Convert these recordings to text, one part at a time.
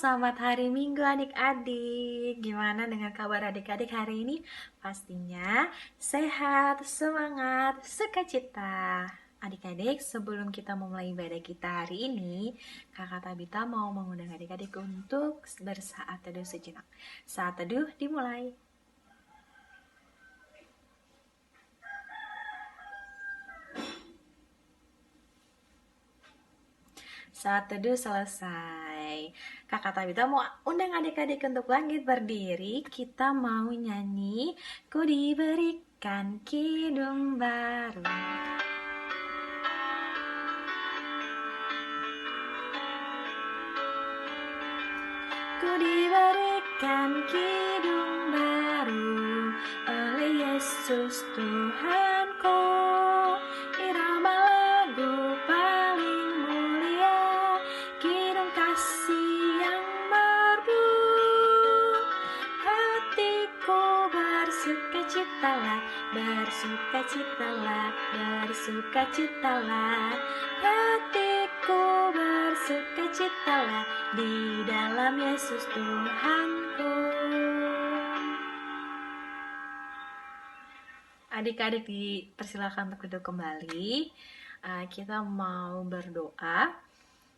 selamat hari Minggu adik-adik. Gimana dengan kabar adik-adik hari ini? Pastinya sehat, semangat, sukacita. Adik-adik, sebelum kita memulai ibadah kita hari ini, Kakak Tabita mau mengundang adik-adik untuk bersaat teduh sejenak. Saat teduh dimulai. Saat teduh selesai. Kakak Tabita mau undang adik-adik untuk bangkit berdiri. Kita mau nyanyi Ku diberikan kidung baru. Ku diberikan kidung baru oleh Yesus Tuhanku. Irama lagu paling mulia, kidung kasih yang merdu. Hatiku bersukacitalah, bersukacitalah, bersukacitalah. Hatiku bersukacitalah di dalam Yesus Tuhanku. Adik-adik dipersilakan untuk duduk kembali. Kita mau berdoa.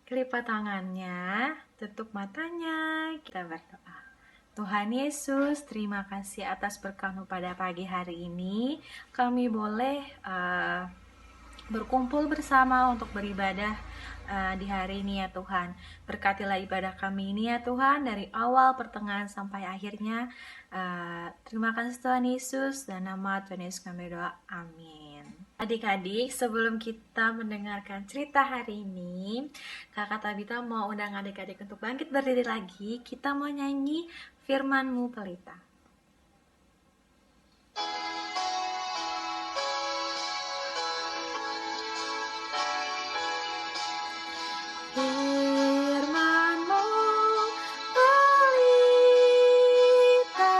Kelipat tangannya, tutup matanya, kita berdoa. Tuhan Yesus, terima kasih atas berkat-Mu pada pagi hari ini. Kami boleh berkumpul bersama untuk beribadah di hari ini ya Tuhan. Berkatilah ibadah kami ini ya Tuhan, dari awal, pertengahan, sampai akhirnya. Terima kasih Tuhan Yesus, dan nama Tuhan Yesus kami berdoa, amin. Adik-adik, sebelum kita mendengarkan cerita hari ini, Kakak Tabita mau undang adik-adik untuk bangkit berdiri lagi. Kita mau nyanyi Firman-Mu Pelita. Firman-Mu pelita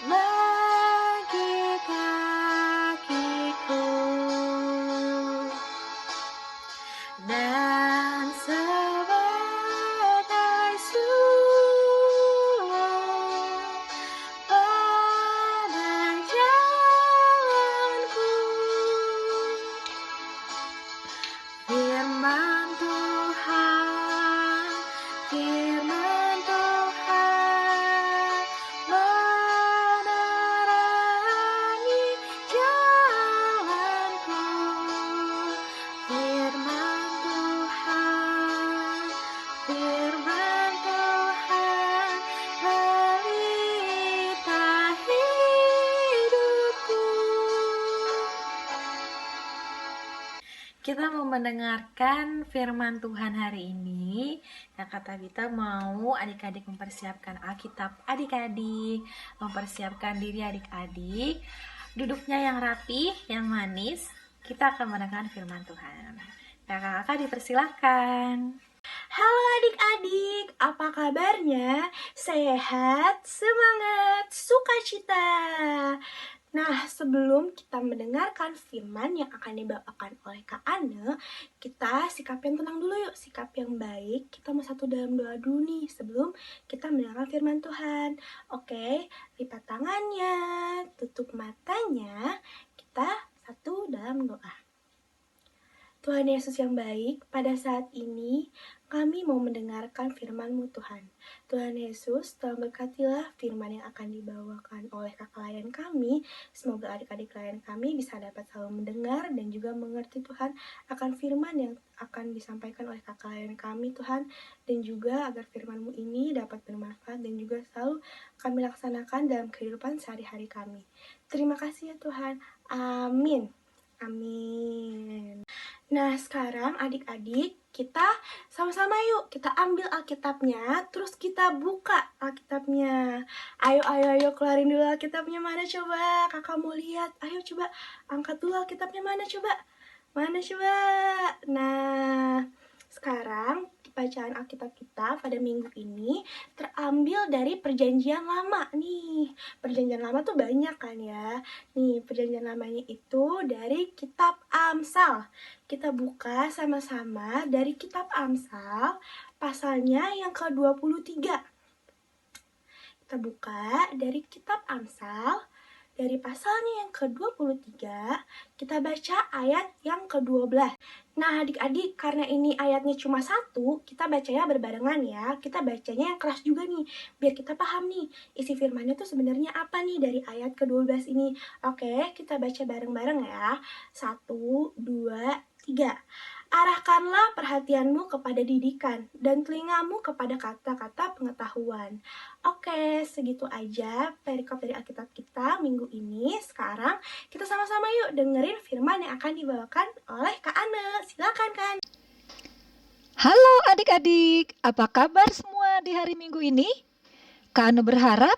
bagi kakiku dan sebagai sulur pada jalanku. Firman Tuhan, firman Tuhan menerangi jalanku. Firman Tuhan, firman Tuhan pelita hidupku. Kita mau mendengarkan firman Tuhan hari ini. Kakak Tabita mau adik-adik mempersiapkan Alkitab adik-adik, mempersiapkan diri adik-adik, duduknya yang rapi, yang manis. Kita akan mendengarkan firman Tuhan. Kakak-kakak dipersilahkan. Halo adik-adik, apa kabarnya? Sehat, semangat, sukacita. Nah, sebelum kita mendengarkan firman yang akan dibawakan oleh Kak Ane, kita sikap yang tenang dulu yuk, sikap yang baik. Kita mau satu dalam doa dulu nih sebelum kita mendengarkan firman Tuhan. Oke, lipat tangannya, tutup matanya, kita satu dalam doa. Tuhan Yesus yang baik, pada saat ini kami mau mendengarkan firman-Mu Tuhan. Tuhan Yesus, tolong berkatilah firman yang akan dibawakan oleh kakak layan kami. Semoga adik-adik layan kami bisa dapat selalu mendengar dan juga mengerti Tuhan akan firman yang akan disampaikan oleh kakak layan kami Tuhan. Dan juga agar firman-Mu ini dapat bermanfaat dan juga selalu kami laksanakan dalam kehidupan sehari-hari kami. Terima kasih ya Tuhan. Amin. Amin. Nah, sekarang adik-adik kita sama-sama yuk kita ambil Alkitabnya, terus kita buka Alkitabnya. Ayo keluarin dulu Alkitabnya, mana coba? Kakak mau lihat. Ayo coba angkat dulu Alkitabnya, mana coba? Mana coba? Nah, sekarang bacaan Alkitab kita pada minggu ini terambil dari Perjanjian Lama nih. Perjanjian Lama tuh banyak kan ya. Nih, Perjanjian Lamanya itu dari kitab Amsal. Kita buka sama-sama dari kitab Amsal, pasalnya yang ke-23. Kita buka dari kitab Amsal, dari pasalnya yang ke-23, kita baca ayat yang ke-12. Nah, adik-adik, karena ini ayatnya cuma satu, kita bacanya berbarengan ya. Kita bacanya yang keras juga nih, biar kita paham nih, isi firmannya tuh sebenarnya apa nih dari ayat ke-12 ini. Oke, kita baca bareng-bareng ya. 1, 2, 3. Arahkanlah perhatianmu kepada didikan dan telingamu kepada kata-kata pengetahuan. Oke, segitu aja perikop dari Alkitab kita minggu ini. Sekarang kita sama-sama yuk dengerin firman yang akan dibawakan oleh Kak Ane. Silakan Kak Ane. Halo adik-adik, apa kabar semua di hari Minggu ini? Kak Ane berharap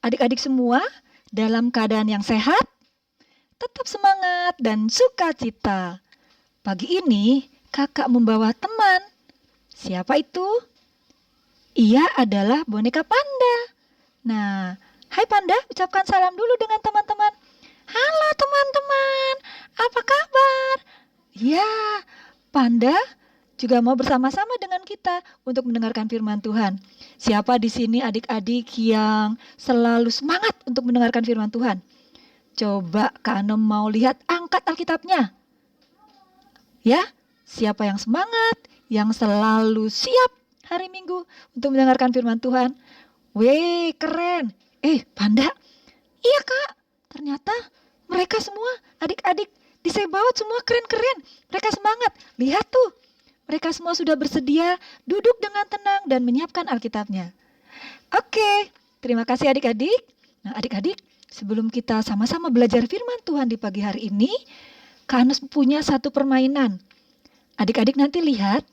adik-adik semua dalam keadaan yang sehat, tetap semangat dan sukacita. Pagi ini kakak membawa teman. Siapa itu? Ia adalah boneka panda. Nah, hai panda, ucapkan salam dulu dengan teman-teman. Halo teman-teman, apa kabar? Ya, panda juga mau bersama-sama dengan kita untuk mendengarkan firman Tuhan. Siapa di sini adik-adik yang selalu semangat untuk mendengarkan firman Tuhan? Coba Kak Ane mau lihat angkat Alkitabnya. Ya, siapa yang semangat, yang selalu siap hari Minggu untuk mendengarkan firman Tuhan? Weh, keren. Panda. Iya Kak, ternyata mereka semua adik-adik di Sebaot semua keren-keren. Mereka semangat. Lihat tuh, mereka semua sudah bersedia duduk dengan tenang dan menyiapkan Alkitabnya. Oke, terima kasih adik-adik. Nah adik-adik, sebelum kita sama-sama belajar firman Tuhan di pagi hari ini, Kak Ane punya satu permainan. Adik-adik nanti lihat,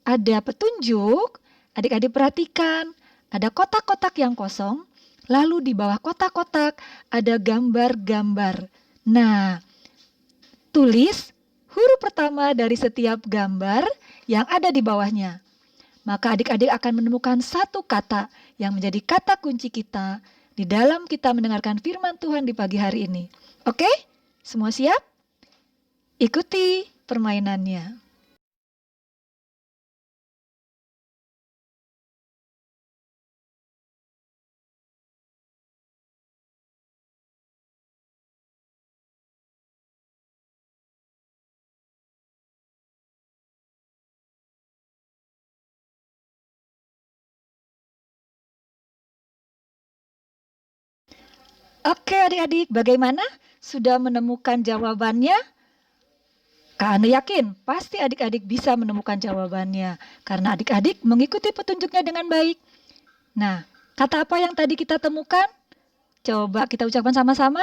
ada petunjuk, adik-adik perhatikan, ada kotak-kotak yang kosong, lalu di bawah kotak-kotak ada gambar-gambar. Nah, tulis huruf pertama dari setiap gambar yang ada di bawahnya. Maka adik-adik akan menemukan satu kata yang menjadi kata kunci kita di dalam kita mendengarkan firman Tuhan di pagi hari ini. Oke? Semua siap? Ikuti permainannya. Oke adik-adik, bagaimana? Sudah menemukan jawabannya? Kak Ane yakin pasti adik-adik bisa menemukan jawabannya karena adik-adik mengikuti petunjuknya dengan baik. Nah, kata apa yang tadi kita temukan? Coba kita ucapkan sama-sama.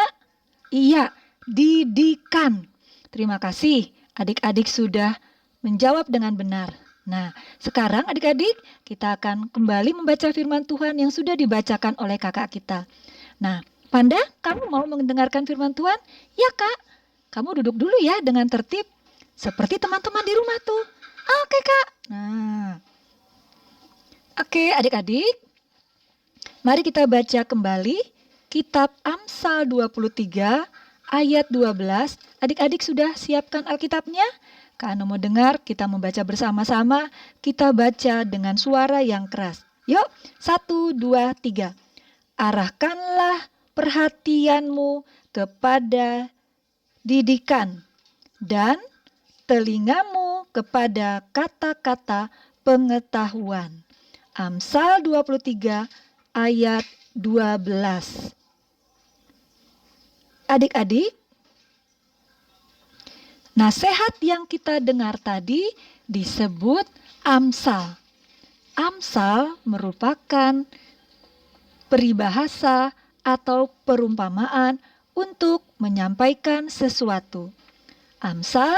Iya, didikan. Terima kasih, adik-adik sudah menjawab dengan benar. Nah, sekarang adik-adik kita akan kembali membaca firman Tuhan yang sudah dibacakan oleh kakak kita. Nah, Panda, kamu mau mendengarkan firman Tuhan? Ya Kak, kamu duduk dulu ya dengan tertib. Seperti teman-teman di rumah tuh. Oke Kak. Nah, oke adik-adik. Mari kita baca kembali kitab Amsal 23 ayat 12. Adik-adik sudah siapkan Alkitabnya? Kak Ane mau dengar kita membaca bersama-sama. Kita baca dengan suara yang keras. Yuk, 1, 2, 3. Arahkanlah perhatianmu kepada didikan dan telingamu kepada kata-kata pengetahuan. Amsal 23 ayat 12. Adik-adik, nasihat yang kita dengar tadi disebut Amsal. Amsal merupakan peribahasa atau perumpamaan untuk menyampaikan sesuatu. Amsal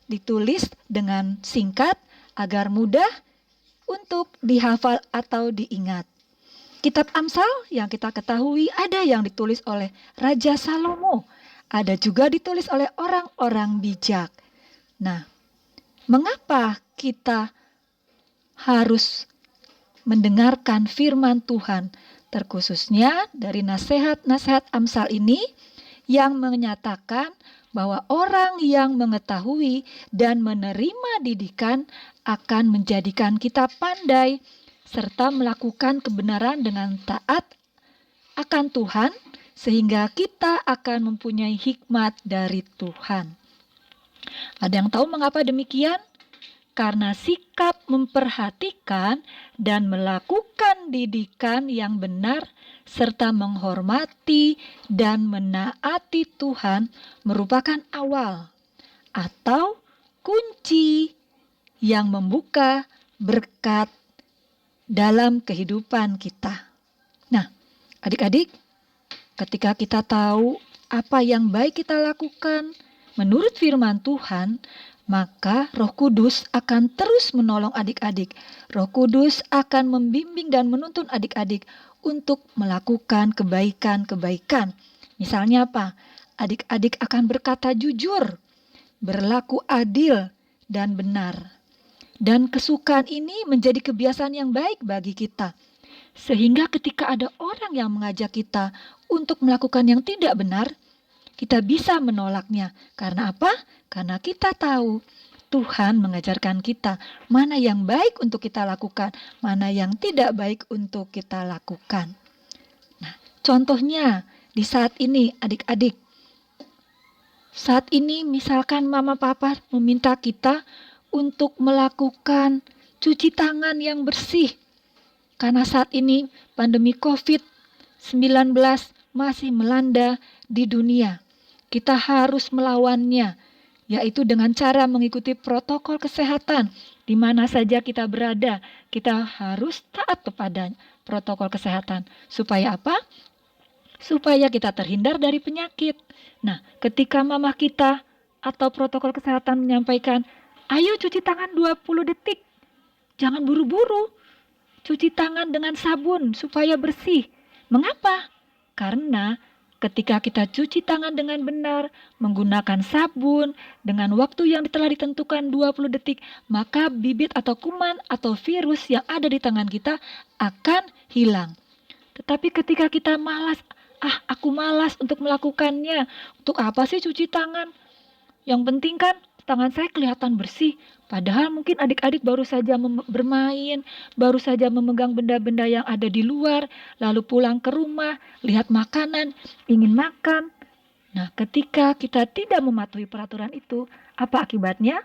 ditulis dengan singkat agar mudah untuk dihafal atau diingat. Kitab Amsal yang kita ketahui ada yang ditulis oleh Raja Salomo, ada juga ditulis oleh orang-orang bijak. Nah, mengapa kita harus mendengarkan firman Tuhan, terkhususnya dari nasihat-nasihat Amsal ini yang menyatakan bahwa orang yang mengetahui dan menerima didikan akan menjadikan kita pandai serta melakukan kebenaran dengan taat akan Tuhan, sehingga kita akan mempunyai hikmat dari Tuhan. Ada yang tahu mengapa demikian? Karena sikap memperhatikan dan melakukan didikan yang benar serta menghormati dan menaati Tuhan merupakan awal atau kunci yang membuka berkat dalam kehidupan kita. Nah, adik-adik, ketika kita tahu apa yang baik kita lakukan menurut firman Tuhan, maka Roh Kudus akan terus menolong adik-adik. Roh Kudus akan membimbing dan menuntun adik-adik untuk melakukan kebaikan-kebaikan. Misalnya apa? Adik-adik akan berkata jujur, berlaku adil dan benar. Dan kesukaan ini menjadi kebiasaan yang baik bagi kita. Sehingga ketika ada orang yang mengajak kita untuk melakukan yang tidak benar, kita bisa menolaknya. Karena apa? Karena kita tahu Tuhan mengajarkan kita mana yang baik untuk kita lakukan, mana yang tidak baik untuk kita lakukan. Nah, contohnya di saat ini adik-adik, saat ini misalkan mama papa meminta kita untuk melakukan cuci tangan yang bersih. Karena saat ini pandemi COVID-19 masih melanda di dunia. Kita harus melawannya, yaitu dengan cara mengikuti protokol kesehatan. Di mana saja kita berada, kita harus taat kepada protokol kesehatan. Supaya apa? Supaya kita terhindar dari penyakit. Nah, ketika mama kita atau protokol kesehatan menyampaikan, ayo cuci tangan 20 detik. Jangan buru-buru. Cuci tangan dengan sabun supaya bersih. Mengapa? Karena ketika kita cuci tangan dengan benar, menggunakan sabun, dengan waktu yang telah ditentukan 20 detik, maka bibit atau kuman atau virus yang ada di tangan kita akan hilang. Tetapi ketika kita malas, aku malas untuk melakukannya. Untuk apa sih cuci tangan? Yang penting kan tangan saya kelihatan bersih. Padahal mungkin adik-adik baru saja bermain, baru saja memegang benda-benda yang ada di luar, lalu pulang ke rumah, lihat makanan, ingin makan. Nah, ketika kita tidak mematuhi peraturan itu, apa akibatnya?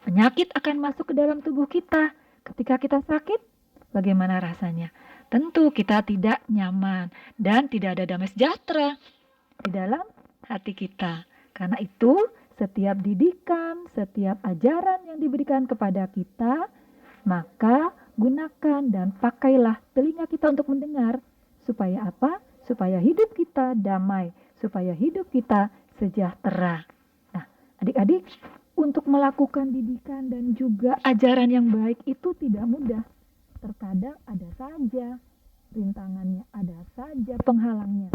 Penyakit akan masuk ke dalam tubuh kita. Ketika kita sakit, bagaimana rasanya? Tentu kita tidak nyaman dan tidak ada damai sejahtera di dalam hati kita. Karena itu, setiap didikan, setiap ajaran yang diberikan kepada kita, maka gunakan dan pakailah telinga kita untuk mendengar. Supaya apa? Supaya hidup kita damai, supaya hidup kita sejahtera. Nah, adik-adik, untuk melakukan didikan dan juga ajaran yang baik itu tidak mudah. Terkadang ada saja rintangannya, ada saja penghalangnya.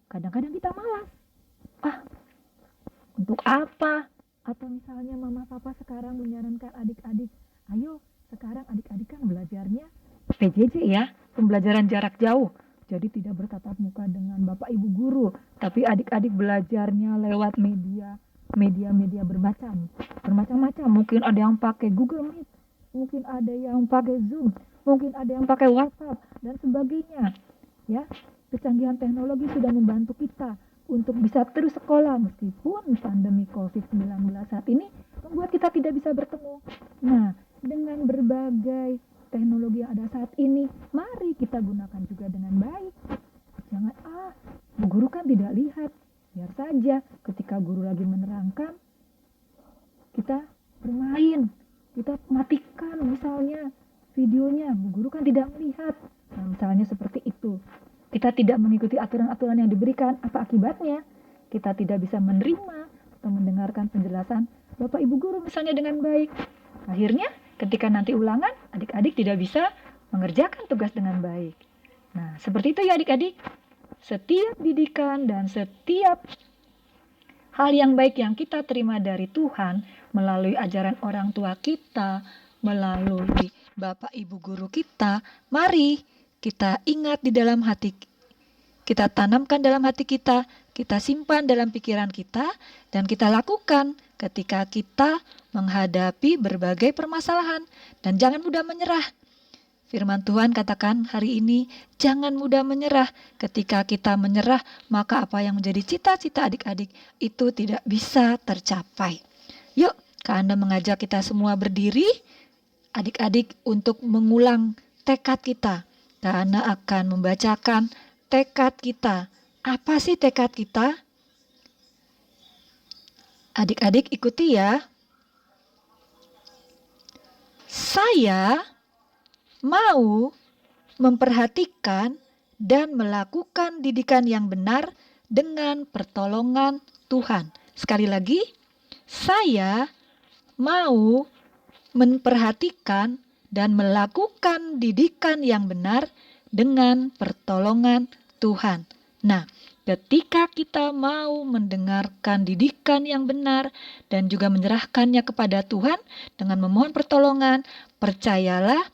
Kadang-kadang kita malas. Untuk apa? Atau misalnya mama papa sekarang menyarankan adik-adik, ayo sekarang adik-adik kan belajarnya PJJ ya, pembelajaran jarak jauh. Jadi tidak bertatap muka dengan bapak ibu guru, tapi adik-adik belajarnya lewat media bermacam-macam. Mungkin ada yang pakai Google Meet, mungkin ada yang pakai Zoom, mungkin ada yang pakai WhatsApp dan sebagainya. Ya, kecanggihan teknologi sudah membantu kita untuk bisa terus sekolah meskipun pandemi COVID-19 saat ini membuat kita tidak bisa bertemu. Nah, dengan berbagai teknologi yang ada saat ini, mari kita gunakan juga dengan baik. Jangan, bu guru kan tidak lihat. Biar saja ketika guru lagi menerangkan, kita bermain. Kita matikan misalnya videonya, bu guru kan tidak melihat. Nah, misalnya seperti itu. Kita tidak mengikuti aturan-aturan yang diberikan, apa akibatnya? Kita tidak bisa menerima atau mendengarkan penjelasan Bapak Ibu Guru misalnya dengan baik. Akhirnya ketika nanti ulangan, adik-adik tidak bisa mengerjakan tugas dengan baik. Nah, seperti itu ya adik-adik. Setiap didikan dan setiap hal yang baik yang kita terima dari Tuhan melalui ajaran orang tua kita, melalui Bapak Ibu guru kita. Mari kita ingat di dalam hati, kita tanamkan dalam hati kita simpan dalam pikiran kita, dan kita lakukan ketika kita menghadapi berbagai permasalahan. Dan jangan mudah menyerah. Firman Tuhan katakan hari ini, jangan mudah menyerah. Ketika kita menyerah, maka apa yang menjadi cita-cita adik-adik itu tidak bisa tercapai. Yuk, Kak Anda mengajak kita semua berdiri, adik-adik, untuk mengulang tekad kita. Kak Anda akan membacakan tekad kita. Apa sih tekad kita? Adik-adik ikuti ya. Saya mau memperhatikan dan melakukan didikan yang benar dengan pertolongan Tuhan. Sekali lagi, saya mau memperhatikan dan melakukan didikan yang benar dengan pertolongan Tuhan. Nah, ketika kita mau mendengarkan didikan yang benar dan juga menyerahkannya kepada Tuhan dengan memohon pertolongan, percayalah,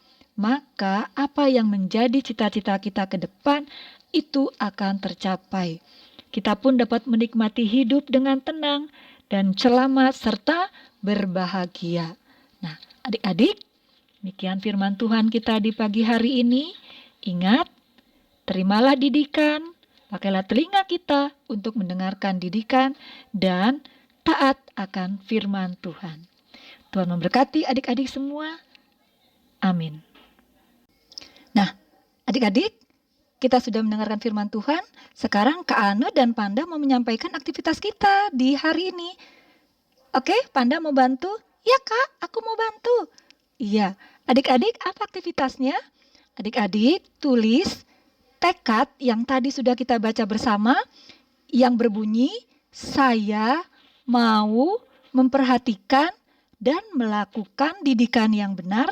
maka apa yang menjadi cita-cita kita ke depan itu akan tercapai. Kita pun dapat menikmati hidup dengan tenang dan selamat serta berbahagia. Nah, adik-adik, demikian firman Tuhan kita di pagi hari ini. Ingat, terimalah didikan, pakailah telinga kita untuk mendengarkan didikan, dan taat akan firman Tuhan. Tuhan memberkati adik-adik semua. Amin. Nah, adik-adik, kita sudah mendengarkan firman Tuhan. Sekarang Kak Ane dan Panda mau menyampaikan aktivitas kita di hari ini. Oke, Panda mau bantu? Ya Kak, aku mau bantu. Iya, adik-adik apa aktivitasnya? Adik-adik tulis tekad yang tadi sudah kita baca bersama, yang berbunyi, saya mau memperhatikan dan melakukan didikan yang benar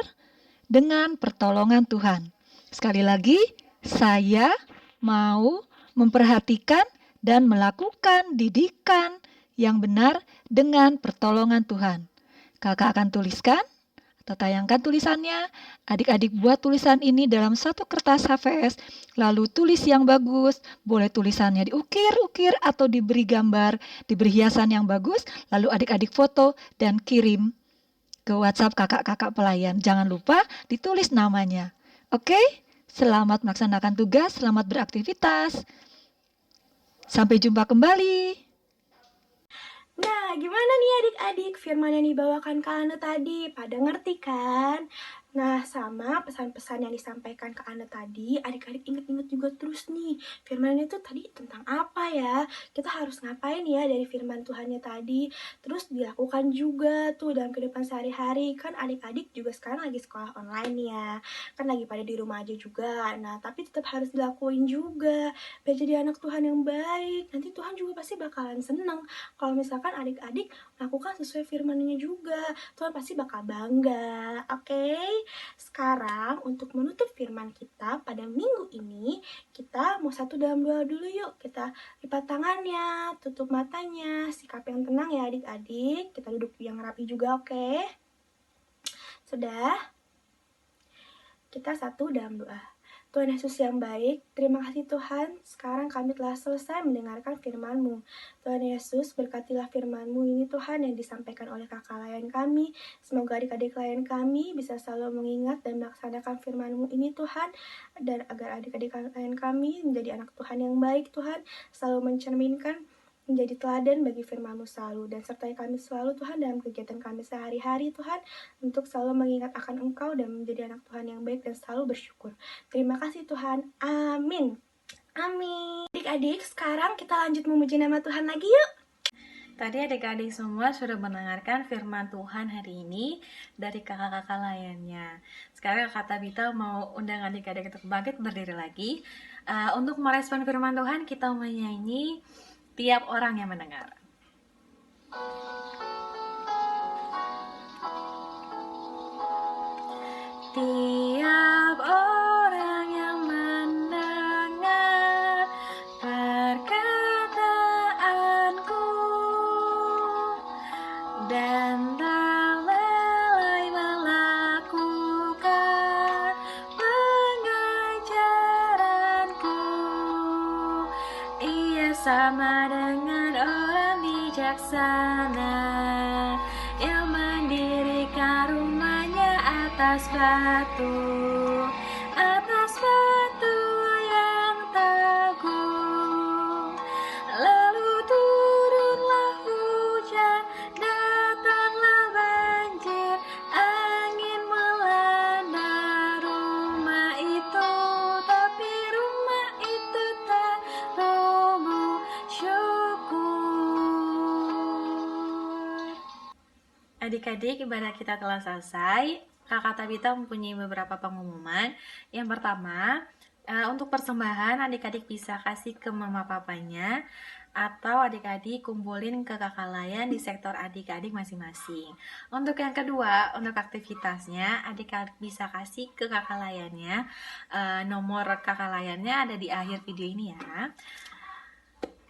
dengan pertolongan Tuhan. Sekali lagi, saya mau memperhatikan dan melakukan didikan yang benar dengan pertolongan Tuhan. Kakak akan tuliskan atau tayangkan tulisannya. Adik-adik buat tulisan ini dalam satu kertas HVS, lalu tulis yang bagus, boleh tulisannya diukir-ukir atau diberi gambar, diberi hiasan yang bagus, lalu adik-adik foto dan kirim ke WhatsApp kakak-kakak pelayan. Jangan lupa ditulis namanya. Oke? Selamat melaksanakan tugas, selamat beraktivitas. Sampai jumpa kembali. Nah, gimana nih adik-adik firman yang dibawakan Kak Ane tadi? Pada ngerti kan? Nah, sama pesan-pesan yang disampaikan Kak Ane tadi, adik-adik ingat-ingat juga terus nih. Firmannya itu tadi tentang apa ya? Kita harus ngapain ya dari firman Tuhannya tadi? Terus dilakukan juga tuh dalam kehidupan sehari-hari. Kan adik-adik juga sekarang lagi sekolah online ya. Kan lagi pada di rumah aja juga. Nah, tapi tetap harus dilakuin juga. Biar jadi anak Tuhan yang baik. Nanti Tuhan juga pasti bakalan seneng kalau misalkan adik-adik melakukan sesuai firman-Nya juga. Tuhan pasti bakal bangga. Oke? Sekarang untuk menutup firman kita pada minggu ini, kita mau satu dalam doa dulu yuk. Kita lipat tangannya, tutup matanya, sikap yang tenang ya adik-adik. Kita duduk yang rapi juga, oke? Sudah? Kita satu dalam doa. Tuhan Yesus yang baik, terima kasih Tuhan, sekarang kami telah selesai mendengarkan firman-Mu. Tuhan Yesus, berkatilah firman-Mu ini Tuhan yang disampaikan oleh kakak layan kami. Semoga adik-adik layan kami bisa selalu mengingat dan melaksanakan firman-Mu ini Tuhan, dan agar adik-adik layan kami menjadi anak Tuhan yang baik Tuhan, selalu mencerminkan menjadi teladan bagi firman-Mu selalu, dan sertai kami selalu Tuhan dalam kegiatan kami sehari-hari Tuhan, untuk selalu mengingat akan Engkau dan menjadi anak Tuhan yang baik dan selalu bersyukur. Terima kasih Tuhan, amin. Amin. Adik-adik, sekarang kita lanjut memuji nama Tuhan lagi yuk. Tadi adik-adik semua sudah mendengarkan firman Tuhan hari ini dari kakak-kakak layannya. Sekarang Kak Tabita mau undang adik-adik untuk bangkit berdiri lagi. Untuk merespon firman Tuhan, kita menyanyi tiap orang yang mendengar. Tiap orang yang mendengar perkataanku dan tak lalai melakukan sana yang mendirikan rumahnya atas batu yang teguh. Lalu turunlah hujan, datanglah banjir, angin melanda rumah itu, tapi rumah itu tak roboh. Syukur. Adik-adik, ibadah kita telah selesai. Kakak Tabita mempunyai beberapa pengumuman. Yang pertama, untuk persembahan adik-adik bisa kasih ke mama papanya, atau adik-adik kumpulin ke kakak layan di sektor adik-adik masing-masing. Untuk yang kedua, untuk aktivitasnya adik-adik bisa kasih ke kakak layannya. Nomor kakak layannya ada di akhir video ini ya.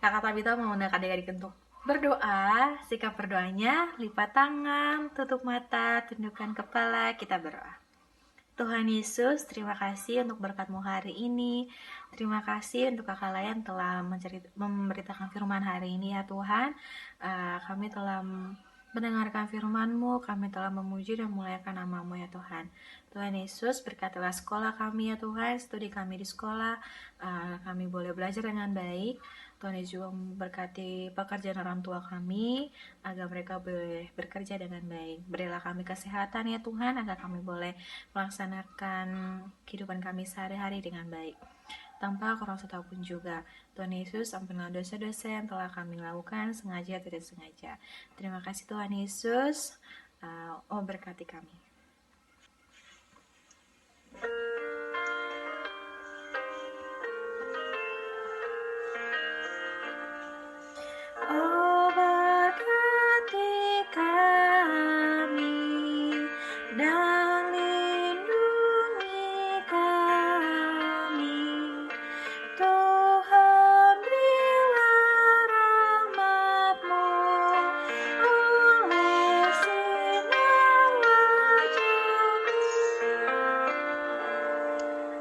Kakak Tabita mengundang adik-adik untuk berdoa. Sikap berdoanya, lipat tangan, tutup mata, tundukkan kepala, kita berdoa. Tuhan Yesus, terima kasih untuk berkat-Mu hari ini. Terima kasih untuk kakak layan telah memberitakan firman hari ini ya Tuhan. Kami telah mendengarkan firman-Mu, kami telah memuji dan memuliakan nama-Mu ya Tuhan. Tuhan Yesus, berkatilah sekolah kami ya Tuhan, studi kami di sekolah, kami boleh belajar dengan baik. Tuhan Yesus juga memberkati pekerjaan orang tua kami, agar mereka boleh bekerja dengan baik. Berilah kami kesehatan ya Tuhan, agar kami boleh melaksanakan kehidupan kami sehari-hari dengan baik, tanpa kurang satupun juga. Tuhan Yesus, ampunilah dosa-dosa yang telah kami lakukan, sengaja atau tidak sengaja. Terima kasih Tuhan Yesus, berkati kami. Berkati kami dan lindungi kami, Tuhan, berilah rahmat-Mu oleh sinar wajah-Mu.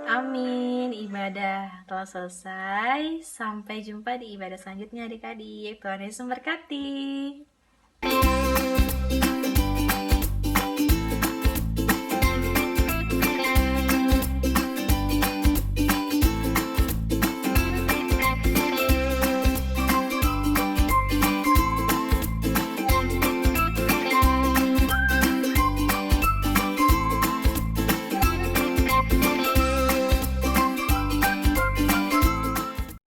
Amin. Ibadah telah selesai. Sampai jumpa di ibadah selanjutnya adik-adik. Tuhan Yesus memberkati.